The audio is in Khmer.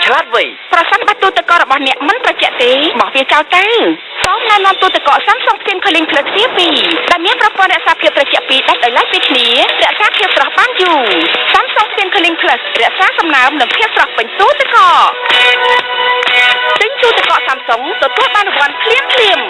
ឆ្លាតវៃប្រសិនបើទូទឹកកករបស់អ្នកមិនត្រជាក់ទេបោះវាចោលទៅសូមណែនាំទូទឹកកក Samsung Slim Cooling Plus Tier 2ដែលមានប្រព័ន្ធរក្សាភាពត្រជាក់ពីដាច់ដោយឡែកពីគ្នារក្សាភាពស្រស់បានយូរ Samsung Slim Cooling Plus រក្សាសំណើមនិងភាពស្រស់ពេញទូទឹកកកទិញទូទឹកកក Samsung ទទួលបានរង្វាន់ភ្លាម